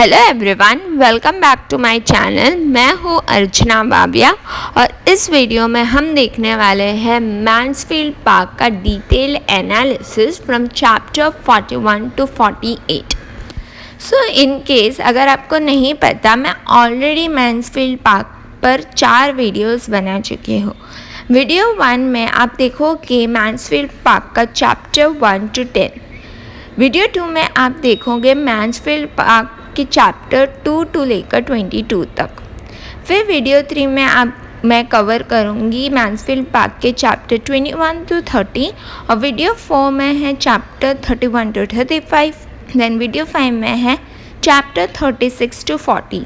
Hello everyone, welcome back to my channel. मैं हूँ अर्चना बाबिया और इस वीडियो में हम देखने वाले हैं मैन्सफील्ड पार्क का detail analysis from chapter 41 to 48। So in case अगर आपको नहीं पता, मैं ऑलरेडी मैन्सफील्ड पार्क पर 4 वीडियोस बना चुकी हूँ। वीडियो 1 में आप देखो कि मैन्सफील्ड पार्क का चैप्टर 1 to 10। वीडियो 2 में आप देखोगे मैन्सफील्ड पार्क के चैप्टर 2 to लेकर 22 तक। फिर वीडियो 3 में मैं कवर करूँगी मैन्सफील्ड पार्क के चैप्टर 21 to 30 और वीडियो 4 में है चैप्टर 31 to 35। देन वीडियो 5 में है चैप्टर 36 to 40।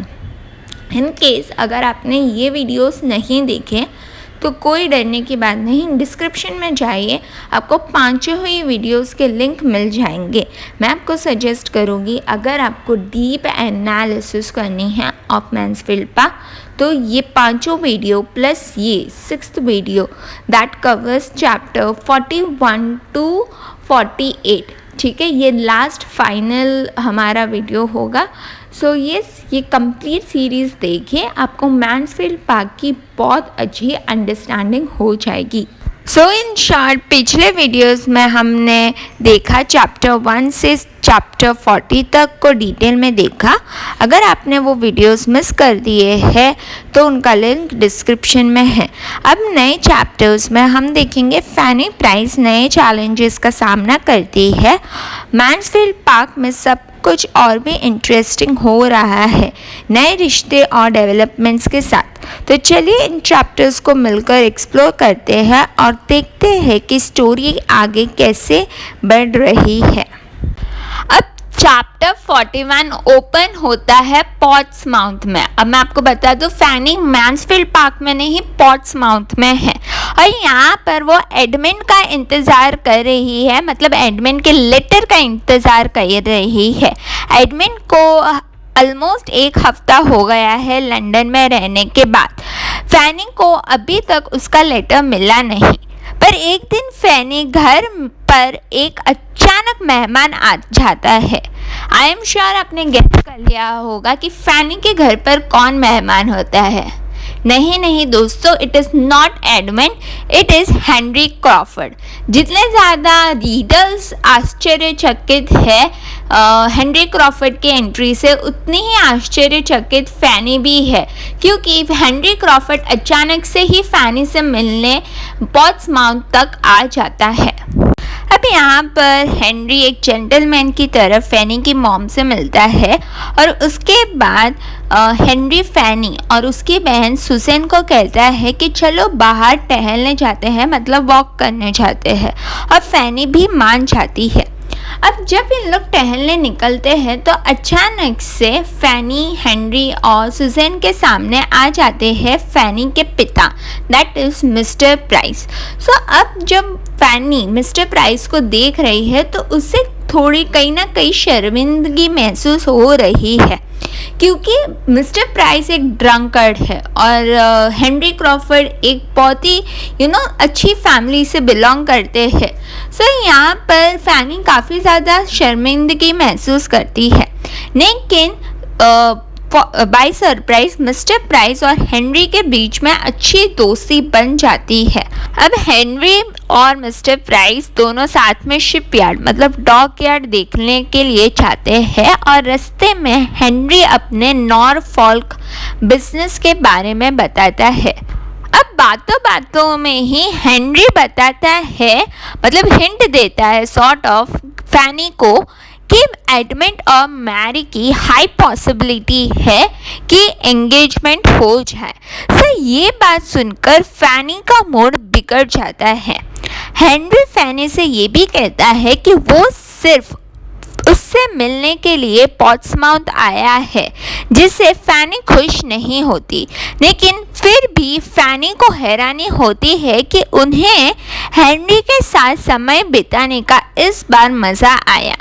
इन केस अगर आपने ये वीडियोस नहीं देखे तो कोई डरने की बात नहीं, डिस्क्रिप्शन में जाइए, आपको 5 ही वीडियोस के लिंक मिल जाएंगे। मैं आपको सजेस्ट करूँगी अगर आपको डीप एनालिसिस करनी है ऑफ मैन्सफील्ड पार्क तो ये 5 वीडियो प्लस ये 6th video that covers chapter 41 to 48, ठीक है। ये लास्ट फाइनल हमारा वीडियो होगा। सो ये कंप्लीट सीरीज़ देखिए, आपको मैन्सफील्ड पार्क की बहुत अच्छी अंडरस्टैंडिंग हो जाएगी। सो इन शॉर्ट, पिछले वीडियोस में हमने देखा चैप्टर 1 से चैप्टर 40 तक को डिटेल में देखा। अगर आपने वो वीडियोस मिस कर दिए हैं तो उनका लिंक डिस्क्रिप्शन में है। अब नए चैप्टर्स में हम देखेंगे फैनी प्राइस नए चैलेंजेस का सामना करती है। मैन्सफील्ड पार्क में सब कुछ और भी इंटरेस्टिंग हो रहा है नए रिश्ते और डेवलपमेंट्स के साथ। तो चलिए इन चैप्टर्स को मिलकर एक्सप्लोर करते हैं और देखते हैं कि स्टोरी आगे कैसे बढ़ रही है। अब चैप्टर 41 ओपन होता है पोर्ट्समाउथ में। अब मैं आपको बता दूं, फैनी मैन्सफील्ड पार्क में नहीं, पोर्ट्समाउथ में है और यहाँ पर वो एडमिन का इंतज़ार कर रही है, मतलब एडमिन के लेटर का इंतज़ार कर रही है। एडमिन को ऑलमोस्ट 1 हफ्ता हो गया है लंदन में रहने के बाद। फैनी को अभी तक उसका लेटर मिला नहीं, पर एक दिन फैनी घर पर एक अचानक मेहमान आ जाता है। आई एम श्योर आपने गेस कर लिया होगा कि फैनी के घर पर कौन मेहमान होता है। नहीं दोस्तों, it is not admin, it is Henry Crawford. जितने ज़्यादा रीडर्स आश्चर्यचकित है हेनरी क्रॉफर्ड की एंट्री से, उतनी ही आश्चर्यचकित फैनी भी है, क्योंकि हेनरी क्रॉफर्ड अचानक से ही फैनी से मिलने पोर्ट्समाउथ तक आ जाता है। अब यहाँ पर हेनरी एक जेंटलमैन की तरफ फैनी की मॉम से मिलता है और उसके बाद हेनरी फैनी और उसकी बहन सुसैन को कहता है कि चलो बाहर टहलने जाते हैं, मतलब वॉक करने जाते हैं, और फैनी भी मान जाती है। अब जब इन लोग टहलने निकलते हैं तो अचानक से फैनी, हेनरी और सुसैन के सामने आ जाते हैं फैनी के पिता, दैट इज़ मिस्टर प्राइस। सो अब जब फैनी मिस्टर प्राइस को देख रही है तो उसे थोड़ी कहीं ना कहीं शर्मिंदगी महसूस हो रही है, क्योंकि मिस्टर प्राइस एक ड्रंकर्ड है और हेनरी क्रॉफर्ड एक बहुत ही अच्छी फैमिली से बिलोंग करते हैं। सो यहाँ पर फैनी काफ़ी ज़्यादा शर्मिंदगी महसूस करती है, लेकिन बाय सरप्राइज मिस्टर प्राइस और हेनरी के बीच में अच्छी दोस्ती बन जाती है। अब हेनरी और मिस्टर प्राइस दोनों साथ में शिपयार्ड, मतलब डॉक यार्ड देखने के लिए जाते हैं और रास्ते में हेनरी अपने नॉरफॉल्क बिजनेस के बारे में बताता है। अब बातों बातों में ही हेनरी बताता है, मतलब हिंट देता है सॉर्ट ऑफ फैनी को कि एडमिन और मैरी की हाई पॉसिबिलिटी है कि एंगेजमेंट हो जाए। सो ये बात सुनकर फैनी का मूड बिगड़ जाता है। हेनरी फैनी से ये भी कहता है कि वो सिर्फ उससे मिलने के लिए पोर्ट्समाउथ आया है, जिससे फैनी खुश नहीं होती, लेकिन फिर भी फैनी को हैरानी होती है कि उन्हें हेनरी के साथ समय बिताने का इस बार मज़ा आया।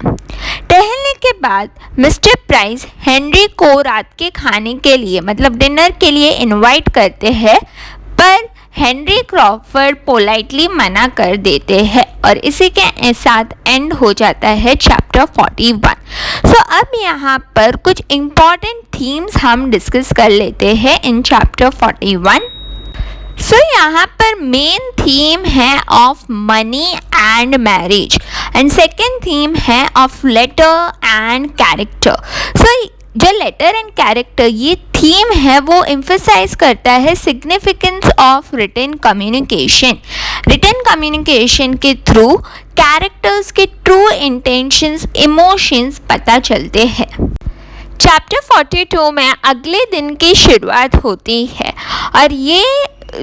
टहलने के बाद मिस्टर प्राइस हेनरी को रात के खाने के लिए, मतलब डिनर के लिए इनवाइट करते हैं, पर हेनरी क्रॉफर्ड पोलाइटली मना कर देते हैं और इसी के साथ एंड हो जाता है चैप्टर 41। सो अब यहाँ पर कुछ इम्पॉर्टेंट थीम्स हम डिस्कस कर लेते हैं इन चैप्टर 41। सो यहाँ पर मेन थीम है of money and marriage and second theme है of letter and character. So जो लेटर एंड कैरेक्टर ये थीम है वो एम्फसाइज करता है significance of written communication. Written communication के थ्रू कैरेक्टर्स के ट्रू इंटेंशंस इमोशंस पता चलते हैं। चैप्टर 42 में अगले दिन की शुरुआत होती है और ये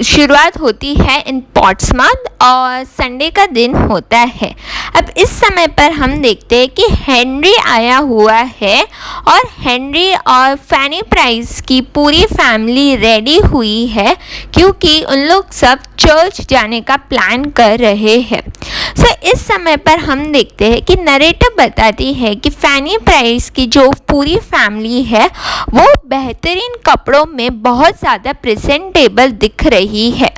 शुरुआत होती है इन पोर्ट्समouth और संडे का दिन होता है। अब इस समय पर हम देखते हैं कि हेनरी आया हुआ है और हेनरी और फैनी प्राइस की पूरी फैमिली रेडी हुई है क्योंकि उन लोग सब चर्च जाने का प्लान कर रहे हैं। सो इस समय पर हम देखते हैं कि नरेटिव बताती है कि फैनी प्राइस की जो पूरी फैमिली है वो बेहतरीन कपड़ों में बहुत ज़्यादा प्रेजेंटेबल दिख रही है।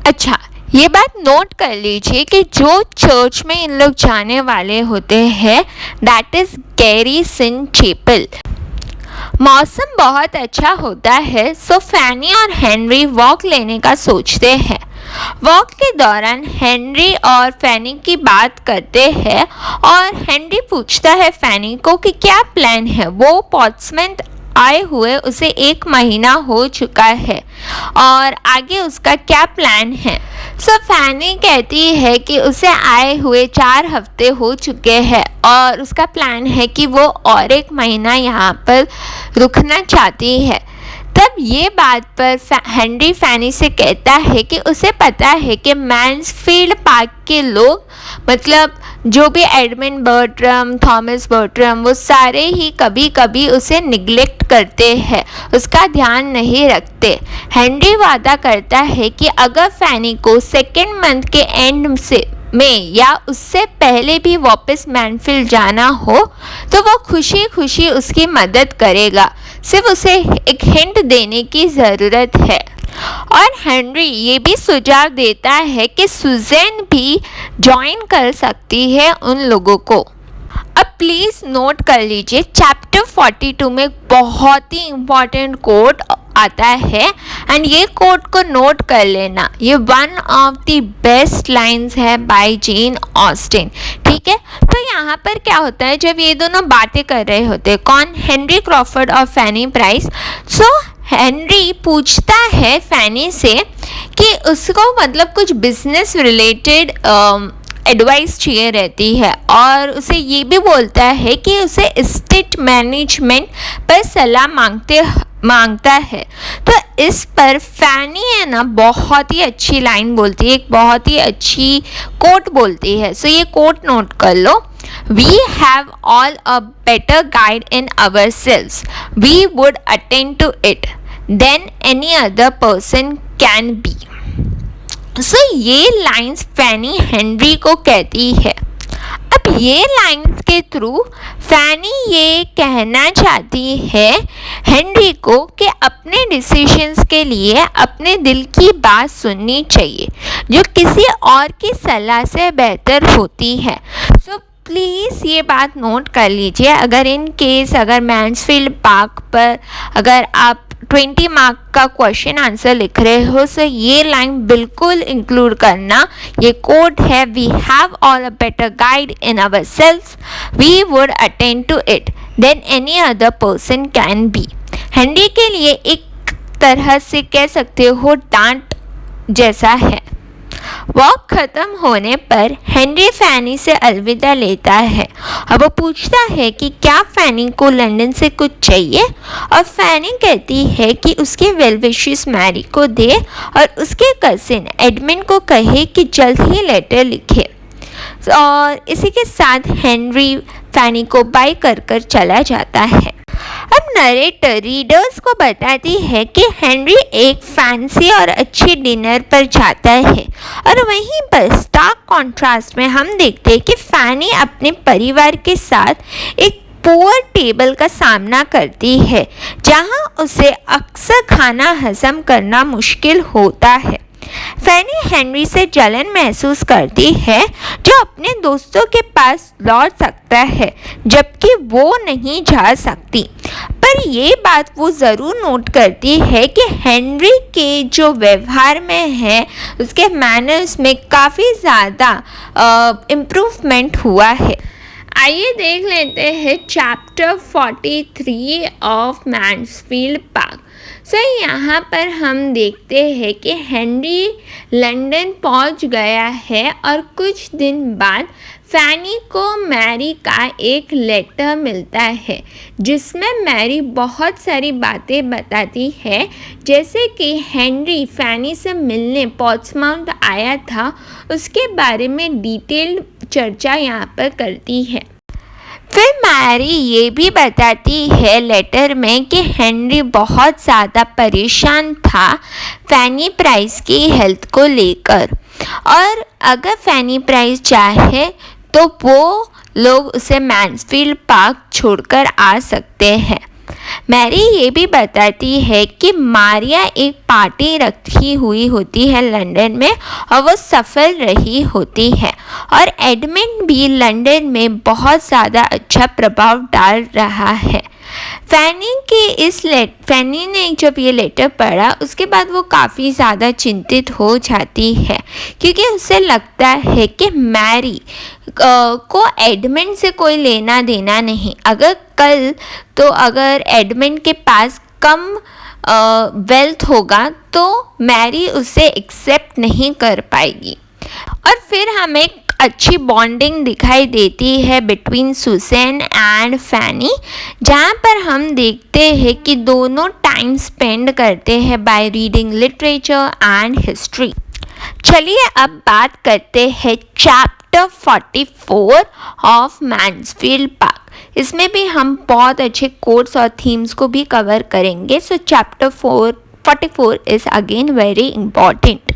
अच्छा, ये बात नोट कर लीजिए कि जो चर्च में इन लोग जाने वाले होते हैं दैट इज़ गैरीसन चैपल। मौसम बहुत अच्छा होता है सो फैनी और हेनरी वॉक लेने का सोचते हैं। वॉक के दौरान हेनरी और फैनी की बात करते हैं और हेनरी पूछता है फैनी को कि क्या प्लान है। वो पोर्ट्समouth आए हुए उसे 1 महीना हो चुका है और आगे उसका क्या प्लान है। सो फैनी कहती है कि उसे आए हुए 4 हफ्ते हो चुके हैं और उसका प्लान है कि वो और 1 महीना यहाँ पर रुकना चाहती है। तब ये बात पर हेनरी फैनी से कहता है कि उसे पता है कि मैन्सफील्ड पार्क के लोग मतलब जो भी एडमंड बर्ट्रम, थॉमस बर्ट्रम, वो सारे ही कभी कभी उसे निगलेक्ट करते हैं, उसका ध्यान नहीं रखते। हेनरी वादा करता है कि अगर फैनी को 2nd मंथ के एंड में या उससे पहले भी वापस मैनफील्ड जाना हो तो वो खुशी खुशी उसकी मदद करेगा, सिर्फ उसे एक हिंट देने की ज़रूरत है। और हेनरी ये भी सुझाव देता है कि सुजैन भी ज्वाइन कर सकती है उन लोगों को। अब प्लीज़ नोट कर लीजिए चैप्टर 42 में बहुत ही इम्पॉर्टेंट कोट आता है एंड ये कोट को नोट कर लेना। ये one of the best lines है बाय जेन ऑस्टिन। ठीक है, तो यहाँ पर क्या होता है जब ये दोनों बातें कर रहे होते हैं, कौन, हेनरी क्रॉफर्ड और फैनी प्राइस। सो हेनरी पूछता है फैनी से कि उसको मतलब कुछ बिजनेस रिलेटेड एडवाइस चाहिए रहती है और उसे ये भी बोलता है कि उसे एस्टेट मैनेजमेंट पर सलाह मांगता है। तो इस पर फैनी है ना बहुत ही अच्छी लाइन बोलती है, एक बहुत ही अच्छी कोट बोलती है। सो ये कोट नोट कर लो। We have all a better guide in ourselves. We would attend to it than any other person can be. सो ये लाइंस फैनी हेनरी को कहती है। अब ये लाइंस के थ्रू फैनी ये कहना चाहती है हेनरी को कि अपने डिसीजंस के लिए अपने दिल की बात सुननी चाहिए जो किसी और की सलाह से बेहतर होती है। सो प्लीज़ ये बात नोट कर लीजिए। अगर इन केस अगर मैन्सफील्ड पार्क पर अगर आप 20 मार्क का क्वेश्चन आंसर लिख रहे हो तो ये लाइन बिल्कुल इंक्लूड करना। ये कोट है, we have all a better guide in our self, we would attend to it than any other person can be. Henry के लिए एक तरह से कह सकते हो डांट जैसा है। वॉक खत्म होने पर हेनरी फैनी से अलविदा लेता है और वो पूछता है कि क्या फैनी को लंदन से कुछ चाहिए और फैनी कहती है कि उसके वेल विशेस मैरी को दे और उसके कजिन एडमंड को कहे कि जल्द ही लेटर लिखे। और इसी के साथ हेनरी फैनी को बाय कर चला जाता है। अब नरेटर रीडर्स को बताती है कि हेनरी एक फैंसी और अच्छी डिनर पर जाता है और वहीं पर स्टार्क कॉन्ट्रास्ट में हम देखते हैं कि फैनी अपने परिवार के साथ एक पुअर टेबल का सामना करती है, जहां उसे अक्सर खाना हजम करना मुश्किल होता है। फैनी हेनरी से जलन महसूस करती है, जो अपने दोस्तों के पास लौट सकता है जबकि वो नहीं जा सकती। पर ये बात वो ज़रूर नोट करती है कि हेनरी के जो व्यवहार में है, उसके मैनर्स में काफ़ी ज़्यादा इम्प्रूवमेंट हुआ है। आइए देख लेते हैं चैप्टर 43 ऑफ मैंसफील्ड पार्क। यहाँ पर हम देखते हैं कि हेनरी लंदन पहुंच गया है और कुछ दिन बाद फैनी को मैरी का एक लेटर मिलता है, जिसमें मैरी बहुत सारी बातें बताती है, जैसे कि हेनरी फैनी से मिलने पोर्ट्समाउथ आया था, उसके बारे में डिटेल्ड चर्चा यहाँ पर करती है। फिर मैरी ये भी बताती है लेटर में कि हेनरी बहुत ज़्यादा परेशान था फैनी प्राइस की हेल्थ को लेकर, और अगर फैनी प्राइस चाहे तो वो लोग उसे मैंसफील्ड पार्क छोड़कर आ सकते हैं। मैरी ये भी बताती है कि मारिया एक पार्टी रखी हुई होती है लंदन में और वो सफल रही होती है, और एडमंड भी लंदन में बहुत ज़्यादा अच्छा प्रभाव डाल रहा है। फैनी ने जब ये लेटर पढ़ा, उसके बाद वो काफ़ी ज़्यादा चिंतित हो जाती है, क्योंकि उसे लगता है कि मैरी को एडमंड से कोई लेना देना नहीं। अगर एडमंड के पास कम वेल्थ होगा तो मैरी उसे एक्सेप्ट नहीं कर पाएगी। और फिर हमें अच्छी बॉन्डिंग दिखाई देती है बिटवीन सुसैन एंड फैनी, जहाँ पर हम देखते हैं कि दोनों टाइम स्पेंड करते हैं by reading literature and history. चलिए अब बात करते हैं चैप्टर 44 ऑफ मैंसफील्ड पार्क। इसमें भी हम बहुत अच्छे कोट्स और थीम्स को भी कवर करेंगे। सो chapter 44 is again very important.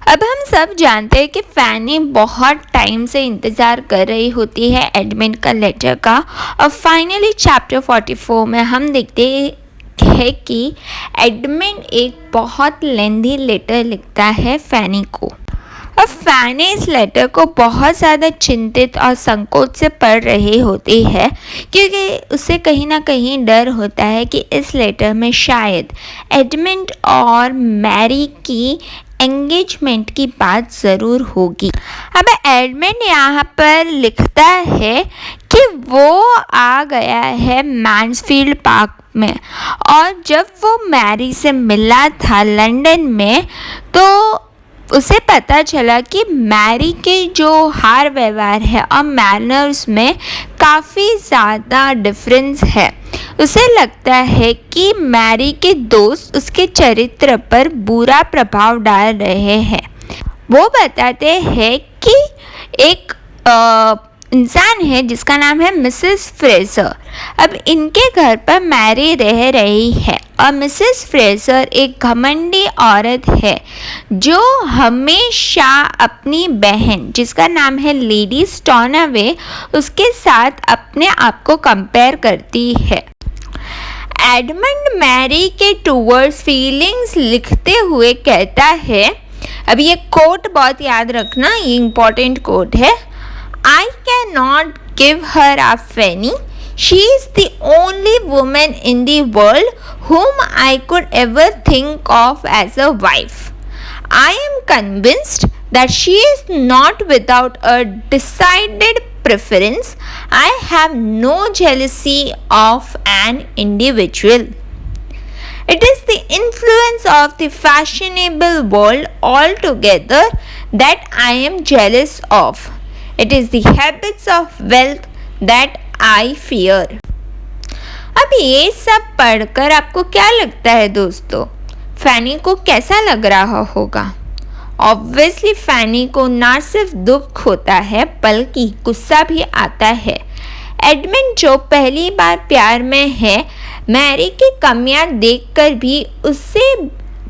अब हम सब जानते हैं कि फैनी बहुत टाइम से इंतज़ार कर रही होती है एडमंड का लेटर का, और फाइनली चैप्टर 44 में हम देखते है कि एडमंड एक बहुत लेंथी लेटर लिखता है फैनी को, और फैनी इस लेटर को बहुत ज़्यादा चिंतित और संकोच से पढ़ रही होती है, क्योंकि उसे कहीं ना कहीं डर होता है कि इस लेटर में शायद एडमंड और मैरी की एंगेजमेंट की बात ज़रूर होगी। अब एडमंड यहाँ पर लिखता है कि वो आ गया है मैंसफील्ड पार्क में, और जब वो मैरी से मिला था लंदन में, तो उसे पता चला कि मैरी के जो हार व्यवहार है और मैनर्स में काफ़ी ज़्यादा डिफरेंस है। उसे लगता है कि मैरी के दोस्त उसके चरित्र पर बुरा प्रभाव डाल रहे हैं। वो बताते हैं कि एक इंसान है जिसका नाम है मिसेस फ्रेजर। अब इनके घर पर मैरी रह रही है, और मिसेस फ्रेजर एक घमंडी औरत है जो हमेशा अपनी बहन, जिसका नाम है लेडी स्टॉनवे, उसके साथ अपने आप को कंपेयर करती है। एडमंड मैरी के टूवर्ड्स फीलिंग्स लिखते हुए कहता है, अब ये कोट बहुत याद रखना, ये इम्पोर्टेंट कोट है, I cannot give her a penny. She is the only woman in the world whom I could ever think of as a wife. I am convinced that she is not without a decided preference. I have no jealousy of an individual. It is the influence of the fashionable world altogether that I am jealous of. It is the habits of wealth that I fear. अब ये सब पढ़कर आपको क्या लगता है दोस्तों? फैनी को कैसा लग रहा होगा? ऑब्वियसली फैनी को ना सिर्फ दुख होता है बल्कि गुस्सा भी आता है। एडमंड जो पहली बार प्यार में है, मैरी की कमियां देखकर भी उससे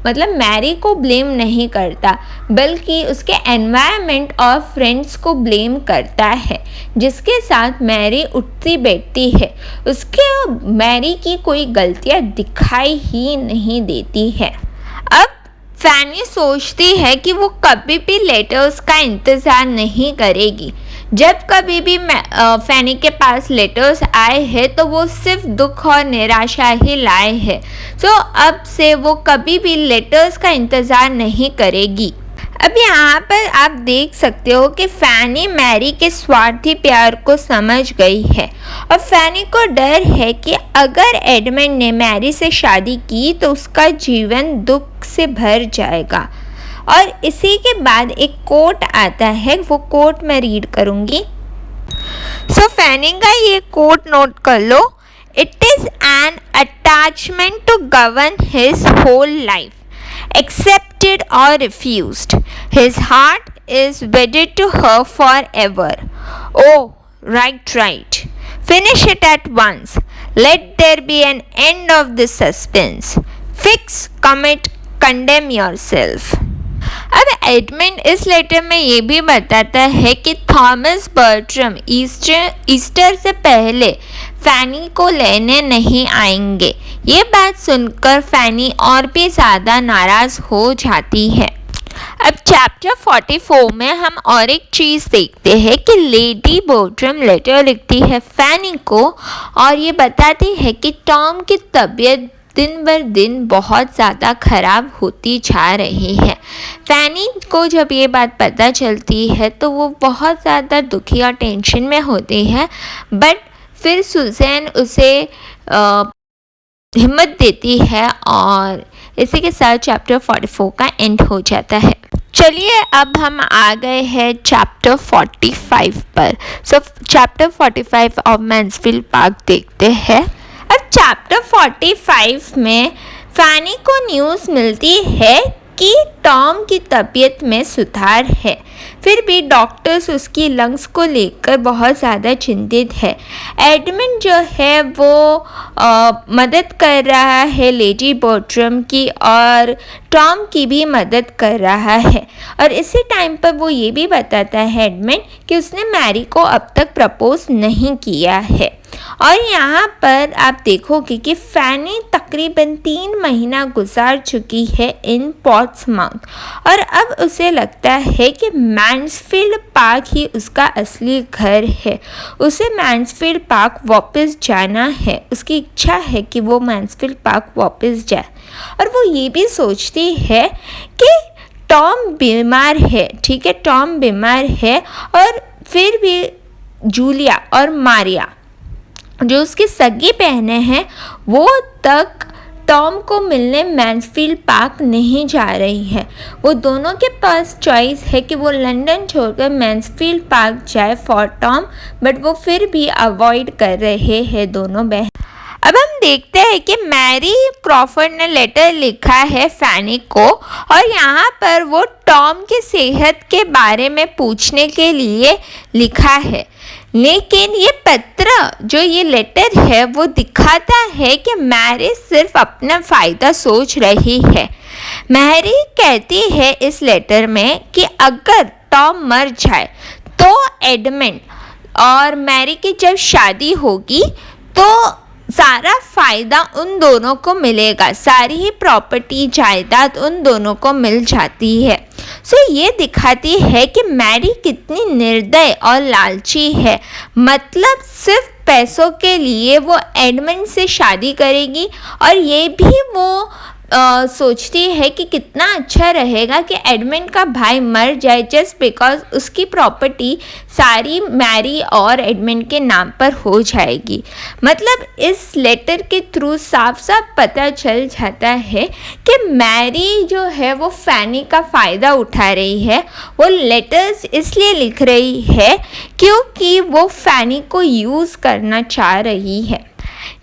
मतलब मैरी को ब्लेम नहीं करता, बल्कि उसके एनवायरनमेंट और फ्रेंड्स को ब्लेम करता है, जिसके साथ मैरी उठती बैठती है। उसके मैरी की कोई गलतियाँ दिखाई ही नहीं देती है। अब फैनी सोचती है कि वो कभी भी लेटर्स का इंतज़ार नहीं करेगी। जब कभी भी फैनी के पास लेटर्स आए हैं तो वो सिर्फ दुख और निराशा ही लाए हैं। सो अब से वो कभी भी लेटर्स का इंतज़ार नहीं करेगी। अब यहाँ पर आप देख सकते हो कि फैनी मैरी के स्वार्थी प्यार को समझ गई है और फैनी को डर है कि अगर एडमंड ने मैरी से शादी की तो उसका जीवन दुख से भर जाएगा। और इसी के बाद एक कोट आता है, वो कोट मैं रीड करूँगी। सो फैनी का ये कोट नोट कर लो। It is an attachment to govern his whole life, accepted or refused. His heart is wedded to her forever. Oh, right. Finish it at once. Let there be an end of this suspense. Fix, commit, condemn yourself. अब Edmund इस letter में ये भी बताता है कि Thomas Bertram Easter से पहले फैनी को लेने नहीं आएंगे। ये बात सुनकर फैनी और भी ज़्यादा नाराज़ हो जाती है। अब चैप्टर 44 में हम और एक चीज़ देखते हैं कि लेडी बर्ट्रम लेटर लिखती है फैनी को और ये बताती है कि टॉम की तबीयत दिन बर दिन बहुत ज़्यादा ख़राब होती जा रही है। फैनी को जब ये बात पता चलती है तो वो बहुत ज़्यादा दुखी और टेंशन में होती है, बट फिर सुज़ैन उसे हिम्मत देती है और इसी के साथ चैप्टर 44 का एंड हो जाता है। चलिए अब हम आ गए हैं चैप्टर 45 पर। सो चैप्टर 45 ऑफ मैन्सफील्ड पार्क देखते हैं। अब चैप्टर 45 में फैनी को न्यूज़ मिलती है कि टॉम की तबीयत में सुधार है। फिर भी डॉक्टर्स उसकी लंग्स को लेकर बहुत ज़्यादा चिंतित है। एडमंड जो है वो मदद कर रहा है लेडी बर्ट्रम की और टॉम की भी मदद कर रहा है। और इसी टाइम पर वो ये भी बताता है एडमंड कि उसने मैरी को अब तक प्रपोज नहीं किया है। और यहाँ पर आप देखोगे कि फैनी तकरीबन 3 महीना गुजार चुकी है इन पोर्ट्समाउथ और अब उसे लगता है कि मैन्सफील्ड पार्क ही उसका असली घर है। उसे मैन्सफील्ड पार्क वापस जाना है। उसकी इच्छा है कि वो मैन्सफील्ड पार्क वापस जाए और वो ये भी सोचती है कि टॉम बीमार है, ठीक है, टॉम बीमार है और फिर भी जूलिया और मारिया जो उसकी सगी बहनें हैं वो तक टॉम को मिलने मैन्सफील्ड पार्क नहीं जा रही है। वो दोनों के पास चॉइस है कि वो लंदन छोड़कर मैन्सफील्ड पार्क जाए फॉर टॉम, बट वो फिर भी अवॉइड कर रहे हैं दोनों बहन। अब हम देखते हैं कि मैरी क्रॉफर्ड ने लेटर लिखा है फैनी को और यहाँ पर वो टॉम की सेहत के बारे में पूछने के लिए लिखा है। लेकिन ये पत्र जो ये लेटर है वो दिखाता है कि मैरी सिर्फ अपना फ़ायदा सोच रही है। मैरी कहती है इस लेटर में कि अगर टॉम मर जाए तो एडमंड और मैरी की जब शादी होगी तो सारा फ़ायदा उन दोनों को मिलेगा, सारी ही प्रॉपर्टी जायदाद उन दोनों को मिल जाती है। सो ये दिखाती है कि मैरी कितनी निर्दय और लालची है। मतलब सिर्फ पैसों के लिए वो एडमंड से शादी करेगी और ये भी वो सोचती है कि कितना अच्छा रहेगा कि एडमंड का भाई मर जाए जस्ट बिकॉज उसकी प्रॉपर्टी सारी मैरी और एडमंड के नाम पर हो जाएगी। मतलब इस लेटर के थ्रू साफ साफ पता चल जाता है कि मैरी जो है वो फैनी का फ़ायदा उठा रही है। वो लेटर्स इसलिए लिख रही है क्योंकि वो फैनी को यूज़ करना चाह रही है।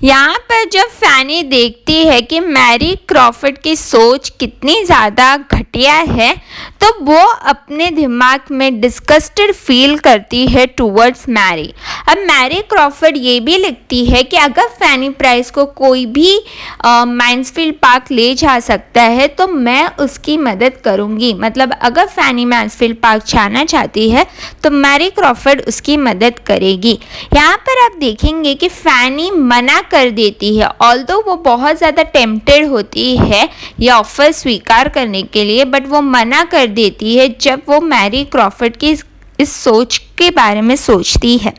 यहाँ पर जब फैनी देखती है कि मैरी क्रॉफर्ड की सोच कितनी ज़्यादा घटिया है, तो वो अपने दिमाग में डिस्गस्टेड फील करती है टूवर्ड्स मैरी। अब मैरी क्रॉफर्ड ये भी लिखती है कि अगर फैनी प्राइस को कोई भी मैंसफील्ड पार्क ले जा सकता है तो मैं उसकी मदद करूँगी। मतलब अगर फैनी मैंसफील्ड पार्क जाना चाहती है तो मैरी क्रॉफर्ड उसकी मदद करेगी। यहाँ पर आप देखेंगे कि फैनी मना कर देती है, ऑल्दो वो बहुत ज़्यादा टेम्प्टेड होती है ये ऑफर स्वीकार करने के लिए, बट वो मना कर देती है जब वो मैरी क्रॉफर्ड की इस सोच के बारे में सोचती है।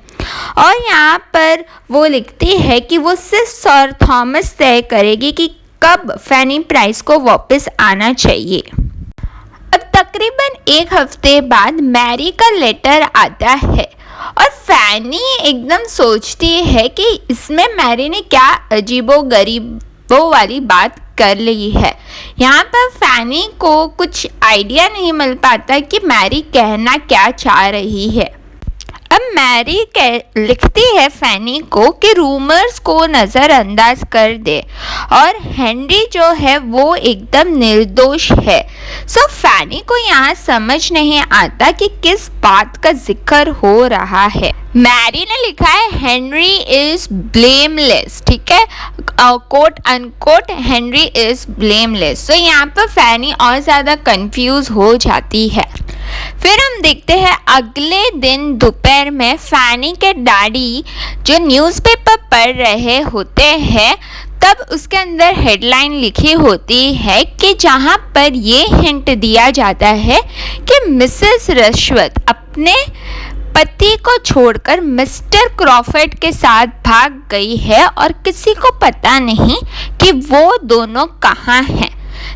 और यहाँ पर वो लिखती है कि वो सिर्फ सर थॉमस तय करेगी कि कब फैनी प्राइस को वापस आना चाहिए। अब तकरीबन एक हफ्ते बाद मैरी का लेटर आता है और फैनी एकदम सोचती है कि इसमें मैरी ने क्या अजीबो गरीबो वाली बात कर ली है। यहाँ पर फैनी को कुछ आइडिया नहीं मिल पाता कि मैरी कहना क्या चाह रही है। अब मैरी लिखती है फैनी को कि रूमर्स को नज़रअंदाज कर दे और हेनरी जो है वो एकदम निर्दोष है। सो फैनी को यहाँ समझ नहीं आता कि किस बात का जिक्र हो रहा है। मैरी ने लिखा है हेनरी इज ब्लेमलेस, ठीक है, quote unquote Henry is blameless. So यहाँ पर फैनी और ज़्यादा कंफ्यूज हो जाती है। फिर हम देखते हैं अगले दिन दोपहर में फैनी के डैडी जो न्यूज़पेपर पढ़ रहे होते हैं, तब उसके अंदर हेडलाइन लिखी होती है कि जहाँ पर ये हिंट दिया जाता है कि मिसेस रशवत अपने पति को छोड़कर मिस्टर क्रॉफर्ड के साथ भाग गई है और किसी को पता नहीं कि वो दोनों कहाँ हैं।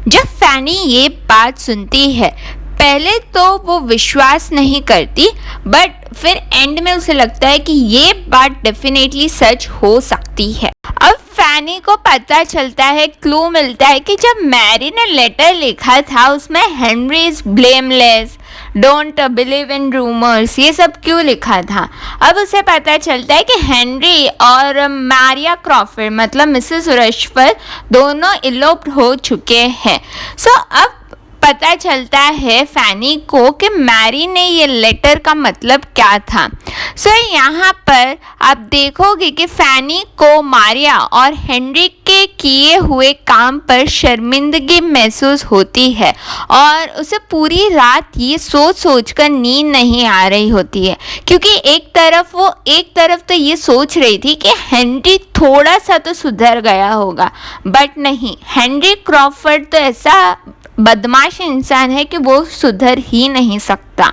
जब फैनी ये बात सुनती है, पहले तो वो विश्वास नहीं करती, बट फिर एंड में उसे लगता है कि ये बात डेफिनेटली सच हो सकती है। अब फैनी को पता चलता है, क्लू मिलता है कि जब मैरी ने लेटर लिखा था उसमें Henry is blameless, don't believe in rumours, ये सब क्यों लिखा था। अब उसे पता चलता है कि हेनरी और मारिया क्रॉफर्ड मतलब मिसेस रशफर्ड दोनों इलोप हो चुके हैं। सो अब पता चलता है फैनी को कि मैरी ने ये लेटर का मतलब क्या था। सो यहाँ पर आप देखोगे कि फैनी को मारिया और हेनरी के किए हुए काम पर शर्मिंदगी महसूस होती है और उसे पूरी रात ये सोच सोच कर नींद नहीं आ रही होती है, क्योंकि एक तरफ तो ये सोच रही थी कि हेनरी थोड़ा सा तो सुधर गया होगा, बट नहीं, हेनरी क्रॉफर्ड तो ऐसा बदमाश इंसान है कि वो सुधर ही नहीं सकता।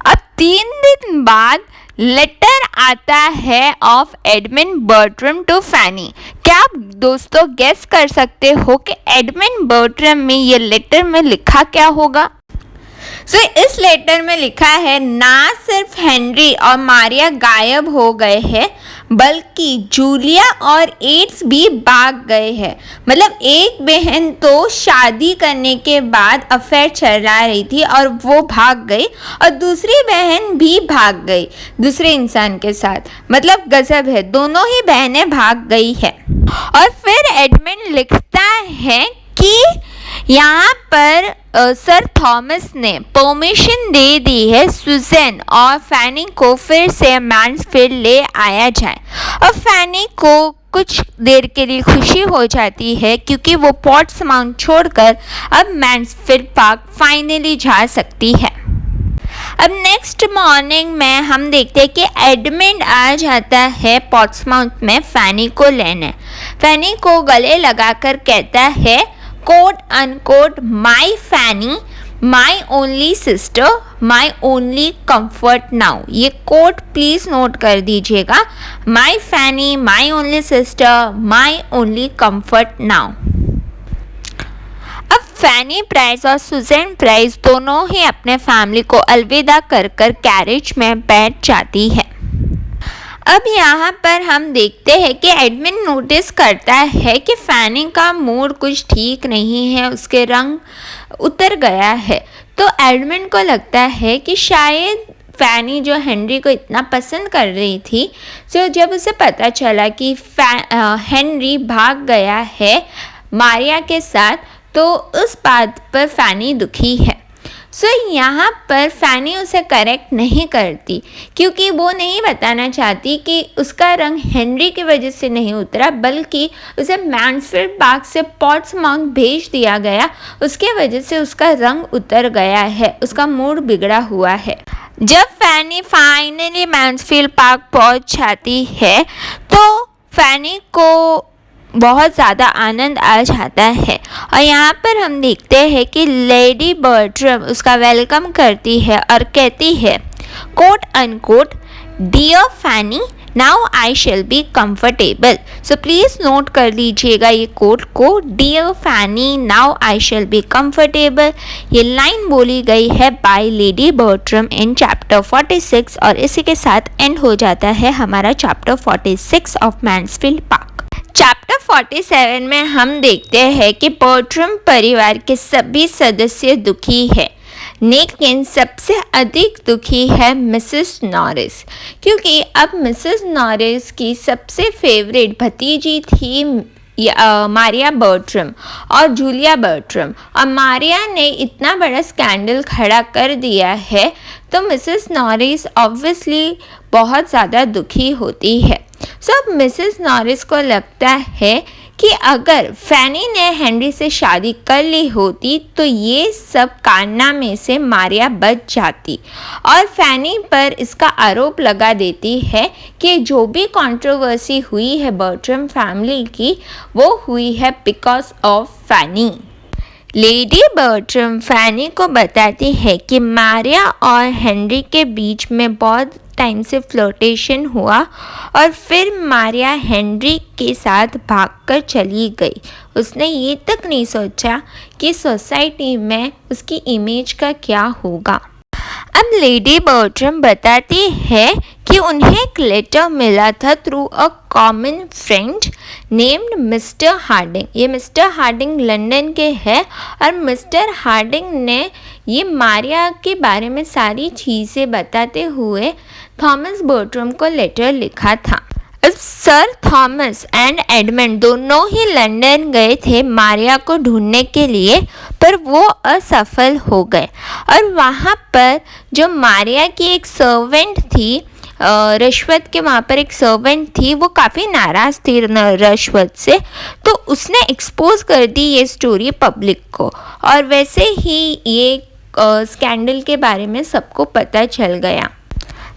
अब 3 दिन बाद लेटर आता है ऑफ एडमिन बर्ट्रम टू फैनी। क्या आप दोस्तों गेस कर सकते हो कि एडमिन बर्ट्रम में ये लेटर में लिखा क्या होगा? सो इस लेटर में लिखा है ना सिर्फ हेनरी और मारिया गायब हो गए हैं, बल्कि जूलिया और एड्स भी भाग गए हैं। मतलब एक बहन तो शादी करने के बाद अफेयर चला रही थी और वो भाग गई, और दूसरी बहन भी भाग गई दूसरे इंसान के साथ। मतलब गजब है, दोनों ही बहनें भाग गई है। और फिर एडमिन लिखता है कि यहाँ पर सर थॉमस ने परमिशन दे दी है सुजैन और फैनी को फिर से मैंसफील्ड ले आया जाए। और फैनी को कुछ देर के लिए खुशी हो जाती है क्योंकि वो पोर्ट्समाउथ छोड़कर अब मैंसफील्ड पार्क फाइनली जा सकती है। अब नेक्स्ट मॉर्निंग में हम देखते हैं कि एडमिन आ जाता है पोर्ट्समाउथ में फैनी को लेने। फैनी को गले लगाकर कहता है quote unquote my Fanny, my only sister, my only comfort now. ये कोट प्लीज़ नोट कर दीजिएगा, my Fanny, my only sister, my only comfort now. अब फैनी प्राइस और सुजैन प्राइस दोनों ही अपने फैमिली को अलविदा कर कर कैरेज में बैठ जाती है। अब यहाँ पर हम देखते हैं कि एडमिन नोटिस करता है कि फैनी का मूड कुछ ठीक नहीं है, उसके रंग उतर गया है। तो एडमिन को लगता है कि शायद फैनी जो हेनरी को इतना पसंद कर रही थी, सो जब उसे पता चला कि हेनरी भाग गया है मारिया के साथ, तो उस बात पर फैनी दुखी है। सो यहाँ पर फैनी उसे करेक्ट नहीं करती क्योंकि वो नहीं बताना चाहती कि उसका रंग हेनरी की वजह से नहीं उतरा, बल्कि उसे मैन्सफील्ड पार्क से पोर्ट्समाउथ भेज दिया गया, उसके वजह से उसका रंग उतर गया है, उसका मूड बिगड़ा हुआ है। जब फैनी फाइनली मैन्सफील्ड पार्क पहुँच जाती है तो फैनी को बहुत ज़्यादा आनंद आ जाता है और यहाँ पर हम देखते हैं कि लेडी बर्ट्रम उसका वेलकम करती है और कहती है quote unquote, dear Fanny, now I shall be comfortable. So please note कर लीजिएगा ये कोट को, dear Fanny, now I shall be comfortable. ये लाइन बोली गई है by Lady Bertram in chapter 46 और इसी के साथ एंड हो जाता है हमारा chapter 46 of Mansfield park. Chapter 47 में हम देखते हैं कि बर्ट्रम परिवार के सभी सदस्य दुखी है, लेकिन सबसे अधिक दुखी है मिसेस नॉरिस, क्योंकि अब मिसेस नॉरिस की सबसे फेवरेट भतीजी थी मारिया बर्ट्रम और जूलिया बर्ट्रम, और मारिया ने इतना बड़ा स्कैंडल खड़ा कर दिया है तो मिसेस नॉरिस ऑब्वियसली बहुत ज़्यादा दुखी होती है। सब मिसेस नॉरिस को लगता है कि अगर फैनी ने हेनरी से शादी कर ली होती तो ये सब कारनामे से मारिया बच जाती और फैनी पर इसका आरोप लगा देती है कि जो भी कंट्रोवर्सी हुई है बर्ट्रम फैमिली की, वो हुई है because of Fanny. Lady Bertram Fanny को बताती है कि मारिया और हेनरी के बीच में बहुत टाइम से फ्लर्टेशन हुआ और फिर मारिया हेनरी के साथ भागकर चली गई। उसने ये तक नहीं सोचा कि सोसाइटी में उसकी इमेज का क्या होगा। अब लेडी बर्ट्रम बताती है कि उन्हें एक लेटर मिला था through a common friend named mister Harding. ये मिस्टर हार्डिंग लंदन के हैं और मिस्टर हार्डिंग ने ये मारिया के बारे में सारी चीज़ें बताते हुए थॉमस बर्ट्रम को लेटर लिखा था। सर थॉमस एंड एडमंड दोनों ही लंदन गए थे मारिया को ढूंढने के लिए, पर वो असफल हो गए और वहाँ पर जो मारिया की एक सर्वेंट थी, रिश्वत के वहाँ पर एक सर्वेंट थी, वो काफ़ी नाराज़ थी रिश्वत से, तो उसने एक्सपोज कर दी ये स्टोरी पब्लिक को और वैसे ही ये स्कैंडल के बारे में सबको पता चल गया।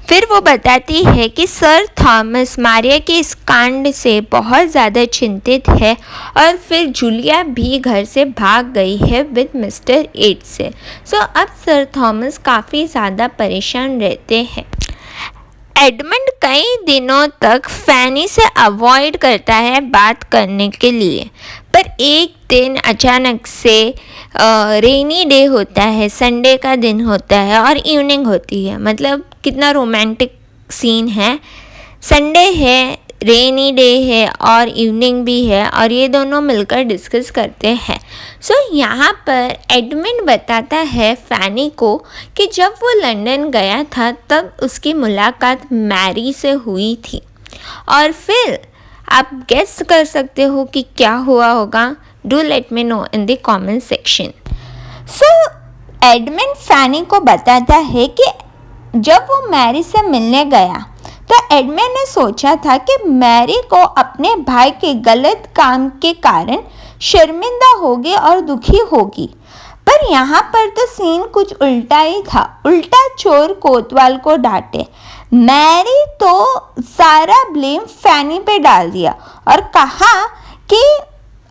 फिर वो बताती है कि सर थॉमस मारिया के इस कांड से बहुत ज़्यादा चिंतित है और फिर जूलिया भी घर से भाग गई है विद मिस्टर एड से। सो अब सर थॉमस काफ़ी ज़्यादा परेशान रहते हैं। एडमंड कई दिनों तक फैनी से अवॉइड करता है बात करने के लिए, पर एक दिन अचानक से रेनी डे होता है, संडे का दिन होता है और इवनिंग होती है। मतलब कितना रोमांटिक सीन है, संडे है, रेनी डे है और इवनिंग भी है और ये दोनों मिलकर डिस्कस करते हैं। सो यहाँ पर एडमंड बताता है फैनी को कि जब वो लंदन गया था तब उसकी मुलाकात मैरी से हुई थी और फिर आप गेस कर सकते हो कि क्या हुआ होगा। Do let me know in the comment section. So Edmund Fanny को बताता है कि जब वो मैरी से मिलने गया तो एडमंड ने सोचा था कि मैरी को अपने भाई के गलत काम के कारण शर्मिंदा होगी और दुखी होगी, पर यहाँ पर तो सीन कुछ उल्टा ही था। उल्टा चोर कोतवाल को डांटे। मैरी तो सारा ब्लेम फैनी पे डाल दिया और कहा कि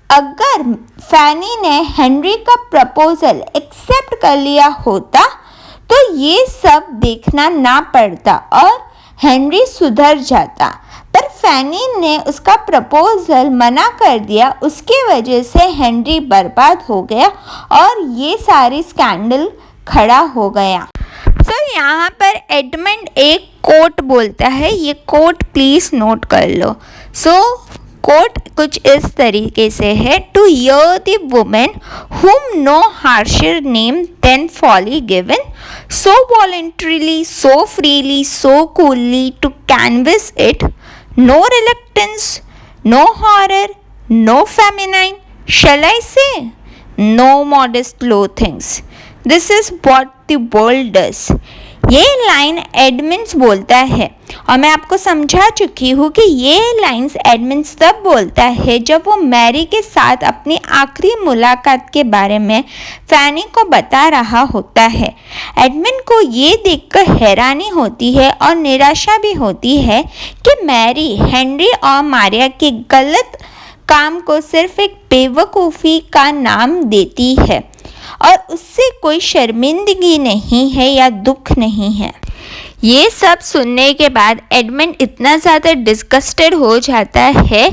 अगर फैनी ने हेनरी का प्रपोजल एक्सेप्ट कर लिया होता तो ये सब देखना ना पड़ता और हेनरी सुधर जाता, पर फैनी ने उसका प्रपोजल मना कर दिया। उसकी वजह से हेनरी बर्बाद हो गया और ये सारी स्कैंडल खड़ा हो गया। सो यहाँ पर एडमंड एक कोट बोलता है, ये कोट प्लीज़ नोट कर लो। सो कोट कुछ इस तरीके से है, to hear the women whom no harsher name than folly given, so voluntarily, so freely, so coolly to canvas it, no reluctance, no horror, no feminine, shall I say, no modest low things. This is what the world does. ये line admins बोलता है और मैं आपको समझा चुकी हूँ कि ये लाइन्स एडमिन्स तब बोलता है जब वो मैरी के साथ अपनी आखिरी मुलाकात के बारे में फैनी को बता रहा होता है। एडमिन को ये देखकर हैरानी होती है और निराशा भी होती है कि मैरी हेनरी और मारिया के गलत काम को सिर्फ एक बेवकूफ़ी का नाम देती है और उससे कोई शर्मिंदगी नहीं है या दुख नहीं है। ये सब सुनने के बाद एडमंड इतना ज़्यादा डिस्गस्टेड हो जाता है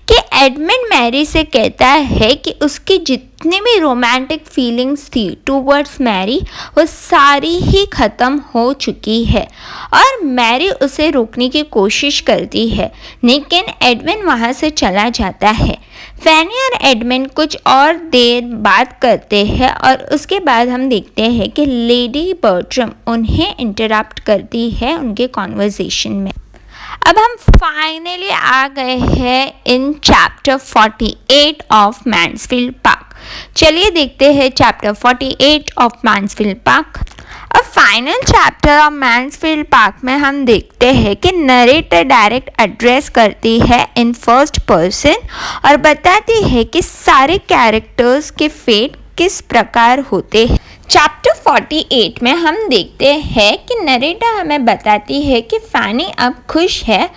कि एडमंड मैरी से कहता है कि उसकी जितनी भी रोमांटिक फीलिंग्स थी टूवर्ड्स मैरी वो सारी ही ख़त्म हो चुकी है और मैरी उसे रोकने की कोशिश करती है, लेकिन एडमंड वहाँ से चला जाता है। फैनी और एडमंड कुछ और देर बात करते हैं और उसके बाद हम देखते हैं कि लेडी बर्ट्रम उन्हें इंटरप्ट करती है उनके कॉन्वर्सेशन में। अब हम फाइनली आ गए हैं in chapter 48 of Mansfield park. चलिए देखते हैं चैप्टर 48 ऑफ मैन्सफील्ड पार्क। अब final chapter of Mansfield park में हम देखते हैं कि नरेटर डायरेक्ट एड्रेस करती है इन फर्स्ट पर्सन और बताती है कि सारे कैरेक्टर्स के फेट किस प्रकार होते हैं। चैप्टर 48 में हम देखते हैं कि नरेटर हमें बताती है कि फैनी अब खुश है,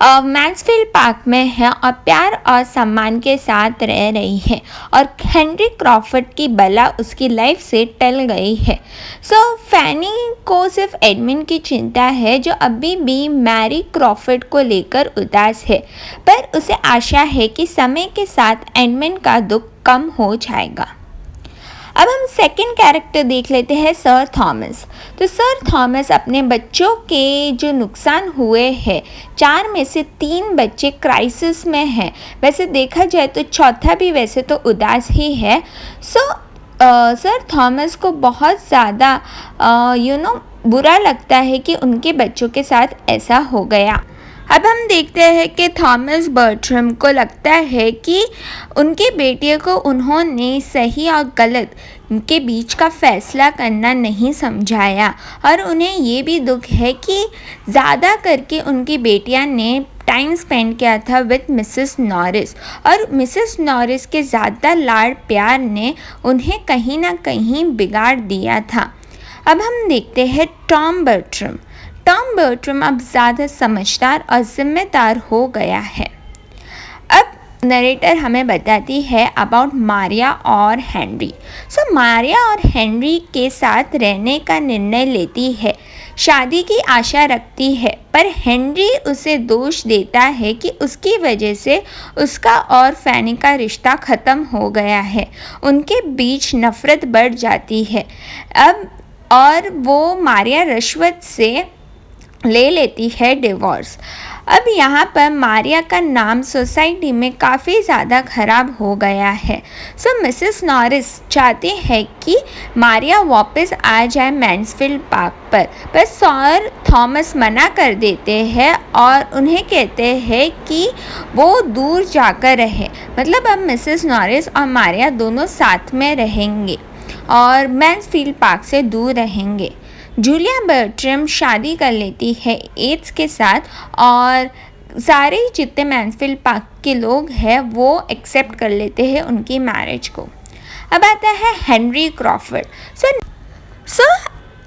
मैन्सफील्ड पार्क में है और प्यार और सम्मान के साथ रह रही है और हेनरी क्रॉफर्ड की बला उसकी लाइफ से टल गई है। फैनी को सिर्फ एडमिन की चिंता है जो अभी भी मैरी क्रॉफर्ड को लेकर उदास है, पर उसे आशा है कि समय के साथ एडमिन का दुख कम हो जाएगा। अब हम सेकंड कैरेक्टर देख लेते हैं सर थॉमस। तो सर थॉमस अपने बच्चों के जो नुकसान हुए हैं, 4 में से 3 बच्चे क्राइसिस में हैं। वैसे देखा जाए तो चौथा भी वैसे तो उदास ही है। सर थॉमस को बहुत ज़्यादा बुरा लगता है कि उनके बच्चों के साथ ऐसा हो गया। अब हम देखते हैं कि थॉमस बर्ट्रम को लगता है कि उनके बेटे को उन्होंने सही और गलत के बीच का फैसला करना नहीं समझाया और उन्हें ये भी दुख है कि ज़्यादा करके उनकी बेटियां ने टाइम स्पेंड किया था विद मिसेस नॉरिस और मिसेस नॉरिस के ज़्यादा लाड़ प्यार ने उन्हें कहीं ना कहीं बिगाड़ दिया था। अब हम देखते हैं टॉम बर्ट्रम। टॉम बर्ट्रम अब ज़्यादा समझदार और जिम्मेदार हो गया है। अब नरेटर हमें बताती है अबाउट मारिया और हेनरी। मारिया और हेनरी के साथ रहने का निर्णय लेती है, शादी की आशा रखती है, पर हेनरी उसे दोष देता है कि उसकी वजह से उसका और फैनी का रिश्ता ख़त्म हो गया है। उनके बीच नफ़रत बढ़ जाती है और वो मारिया रिश्वत से ले लेती है डिवोर्स। अब यहाँ पर मारिया का नाम सोसाइटी में काफ़ी ज़्यादा ख़राब हो गया है। मिसेस नॉरिस चाहती है कि मारिया वापस आ जाए मैन्सफील्ड पार्क पर सर थॉमस मना कर देते हैं और उन्हें कहते हैं कि वो दूर जाकर रहे। मतलब अब मिसेस नॉरिस और मारिया दोनों साथ में रहेंगे और मैन्सफील्ड पार्क से दूर रहेंगे। जूलिया बर्ट्रम शादी कर लेती है एड्स के साथ और सारे जितने मैन्सफील्ड पार्क के लोग हैं वो एक्सेप्ट कर लेते हैं उनकी मैरिज को। अब आता है हेनरी क्रॉफर्ड।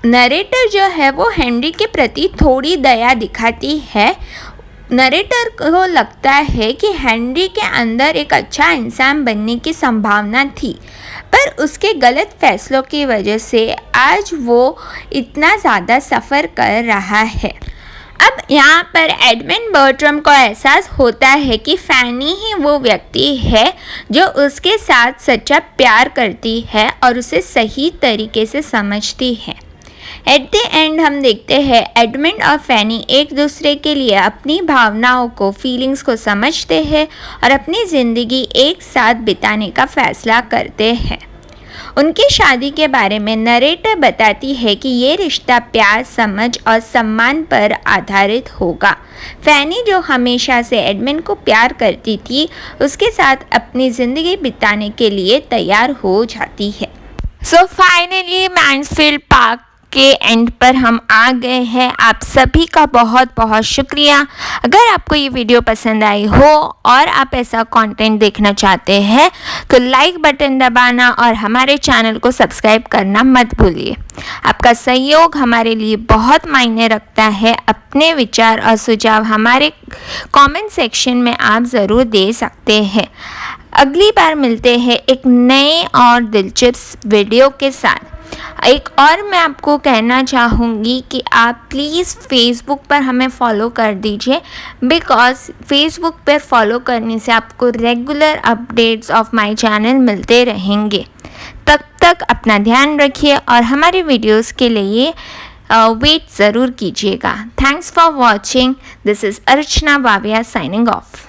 नरेटर जो है वो हेनरी के प्रति थोड़ी दया दिखाती है। नरेटर को लगता है कि हेनरी के अंदर एक अच्छा इंसान बनने की संभावना थी, पर उसके गलत फैसलों की वजह से आज वो इतना ज़्यादा सफ़र कर रहा है। अब यहाँ पर एडमंड बर्ट्रम को एहसास होता है कि फैनी ही वो व्यक्ति है जो उसके साथ सच्चा प्यार करती है और उसे सही तरीके से समझती है। एट द एंड हम देखते हैं एडमंड और फैनी एक दूसरे के लिए अपनी भावनाओं को, फीलिंग्स को समझते हैं और अपनी ज़िंदगी एक साथ बिताने का फैसला करते हैं। उनकी शादी के बारे में नरेटर बताती है कि ये रिश्ता प्यार, समझ और सम्मान पर आधारित होगा। फैनी, जो हमेशा से एडमंड को प्यार करती थी, उसके साथ अपनी ज़िंदगी बिताने के लिए तैयार हो जाती है। सो फाइनली मैन्सफील्ड पार्क के एंड पर हम आ गए हैं। आप सभी का बहुत बहुत शुक्रिया। अगर आपको ये वीडियो पसंद आई हो और आप ऐसा कंटेंट देखना चाहते हैं तो लाइक बटन दबाना और हमारे चैनल को सब्सक्राइब करना मत भूलिए। आपका सहयोग हमारे लिए बहुत मायने रखता है। अपने विचार और सुझाव हमारे कमेंट सेक्शन में आप ज़रूर दे सकते हैं। अगली बार मिलते हैं एक नए और दिलचस्प वीडियो के साथ। एक और मैं आपको कहना चाहूँगी कि आप प्लीज़ फेसबुक पर हमें फॉलो कर दीजिए, बिकॉज़ फेसबुक पर फॉलो करने से आपको regular updates of my channel मिलते रहेंगे। तब तक अपना ध्यान रखिए और हमारे वीडियोस के लिए वेट ज़रूर कीजिएगा। Thanks for watching. This is Archana Babiya signing of.